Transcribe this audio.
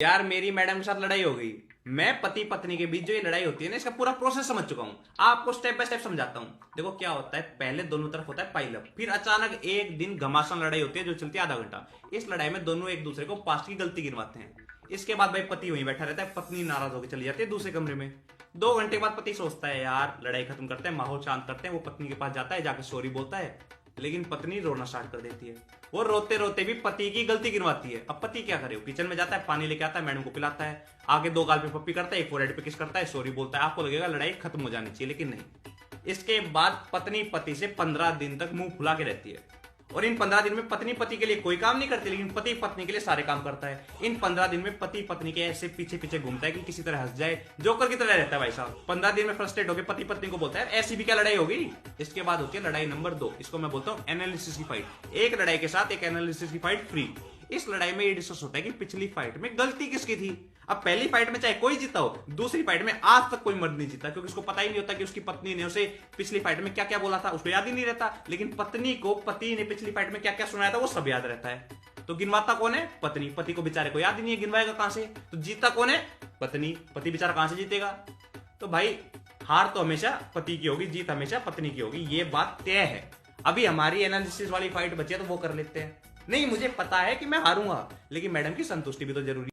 यार मेरी मैडम के साथ लड़ाई हो गई। मैं पति पत्नी के बीच जो ये लड़ाई होती है ना, इसका पूरा प्रोसेस समझ चुका हूं। आपको स्टेप बाय स्टेप समझाता हूं। देखो क्या होता है, पहले दोनों तरफ होता है पाइल अप, फिर अचानक एक दिन घमासान लड़ाई होती है जो चलती है आधा घंटा। इस लड़ाई में दोनों एक दूसरे को पास्ट की गलती गिनवाते हैं। इसके बाद भाई पति वहीं बैठा रहता है, पत्नी नाराज होकर चली जाती है दूसरे कमरे में। 2 घंटे बाद पति सोचता है यार लड़ाई खत्म करते हैं, माहौल शांत करते हैं। वो पत्नी के पास जाता है, जाकर सॉरी बोलता है, लेकिन पत्नी रोना स्टार्ट कर देती है। वो रोते रोते भी पति की गलती गिनवाती है। अब पति क्या करे, वो किचन में जाता है, पानी लेके आता है, मैडम को पिलाता है, आगे 2 गाल पे पप्पी करता है, एक फोरहेड पे किस करता है, सॉरी बोलता है। आपको लगेगा लड़ाई खत्म हो जानी चाहिए, लेकिन नहीं। इसके बाद पत्नी पति से 15 दिन तक मुंह फुला के रहती है। और इन 15 दिन में पत्नी पति के लिए कोई काम नहीं करती, लेकिन पति पत्नी के लिए सारे काम करता है। इन 15 दिन में पति पत्नी के ऐसे पीछे पीछे घूमता है कि किसी तरह हंस जाए, जोकर की तरह रहता है भाई साहब। 15 दिन में फ्रस्ट्रेट होकर पति पत्नी को बोलता है ऐसी भी क्या लड़ाई होगी। इसके बाद होती है लड़ाई नंबर 2। इसको मैं बोलता हूँ एनालिसिस की फाइट। एक लड़ाई के साथ एक एनालिसिस की फाइट फ्री। इस लड़ाई में ये डिस्कस होता है कि पिछली फाइट में गलती किसकी थी। अब पहली फाइट में चाहे कोई जीता हो, दूसरी फाइट में आज तक कोई मर्द नहीं जीता, क्योंकि उसको पता ही नहीं होता कि उसकी पत्नी ने उसे पिछली फाइट में क्या क्या बोला था, उसको याद ही नहीं रहता। लेकिन पत्नी को पति ने पिछली फाइट में क्या क्या सुनाया था वो सब याद रहता है। तो गिनवाता कौन है, पत्नी। पति को बेचारे को याद ही नहीं है, गिनवाएगा कहां से। तो जीता कौन है, पत्नी। पति बेचारा कहां से जीतेगा। तो भाई हार तो हमेशा पति की होगी, जीत हमेशा पत्नी की होगी, ये बात तय है। अभी हमारी एनालिसिस वाली फाइट बची है, तो वो कर लेते हैं। नहीं, मुझे पता है कि मैं हारूंगा, लेकिन मैडम की संतुष्टि भी तो जरूरी